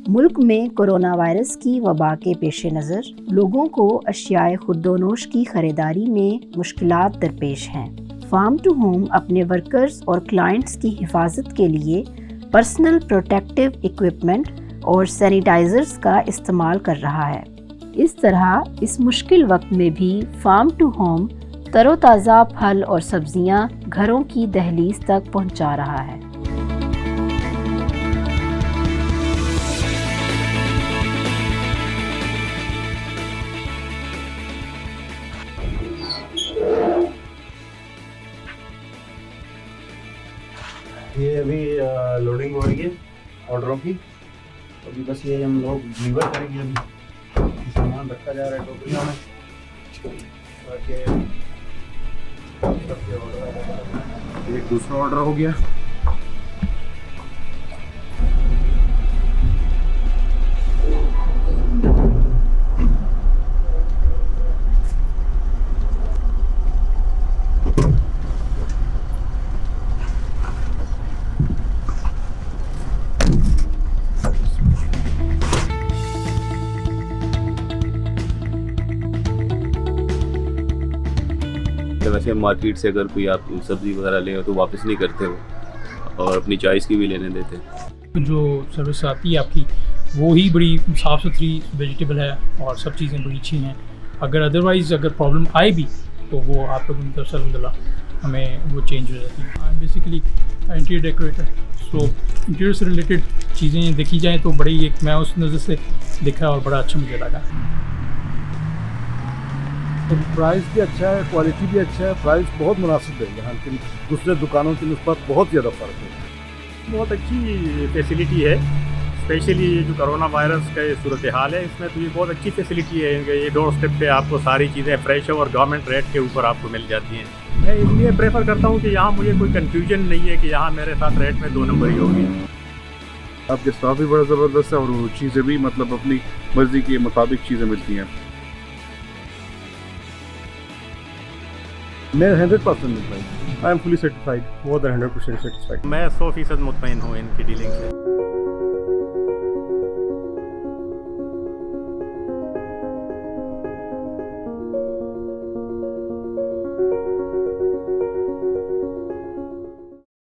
मुल्क में corona virus की वबा के पेश नज़र लोगों को अशियाए खुर्दोनोश की खरीदारी में मुश्किलात दरपेश हैं। फार्म टू होम अपने वर्कर्स और क्लाइंट्स की हिफाजत के लिए पर्सनल प्रोटेक्टिव इक्विपमेंट और सैनिटाइजर्स का इस्तेमाल कर रहा है। इस तरह इस मुश्किल वक्त में भी फार्म टू होम तरोताज़ा फल और सब्जियां घरों की दहलीज तक पहुंचा रहा है। ये अभी लोडिंग हो रही है ऑर्डरों की। अभी बस ये हम लोग डिलीवर करेंगे। अभी सामान रखा जा रहा है टोकरियों में ताकि एक दूसरा ऑर्डर हो गया। वैसे मार्केट से अगर कोई आप सब्ज़ी वगैरह लें तो वापस नहीं करते हो और अपनी चॉइस की भी लेने देते। जो सर्विस आती है आपकी वो ही बड़ी साफ़ सुथरी वेजिटेबल है और सब चीज़ें बड़ी अच्छी हैं। अगर अदरवाइज़ अगर प्रॉब्लम आए भी तो वो आप लोगों की तरफ से अल्हम्दुलिल्लाह हमें वो चेंज हो जाती है। I am basically interior decorator, so interior से रिलेटेड चीज़ें देखी जाएँ तो बड़ी एक मैं उस नज़र से देखा और बड़ा अच्छा मुझे लगा। तो प्राइस भी अच्छा है, क्वालिटी भी अच्छा है, प्राइस बहुत मुनासिब है। यहाँ के दूसरे दुकानों की निस्बत बहुत ज़्यादा फ़र्क है। बहुत अच्छी फैसिलिटी है, स्पेशली ये जो कोरोना वायरस का ये सूरत हाल है इसमें तो ये बहुत अच्छी फैसिलिटी है। ये डोर स्टेप पे आपको सारी चीज़ें फ्रेश और गवर्नमेंट रेट के ऊपर आपको मिल जाती हैं। मैं इसलिए प्रेफर करता हूँ कि यहाँ मुझे कोई कन्फ्यूजन नहीं है कि यहाँ मेरे साथ रेट में 2 नंबर ही होगी। आपके स्टाफ भी बड़ा ज़बरदस्त है और चीज़ें भी मतलब अपनी मर्ज़ी के मुताबिक चीज़ें मिलती हैं। मैं 100% I am fully satisfied, more than 100% satisfied. मैं 100% मुतमईन हूँ इनकी डीलिंग से।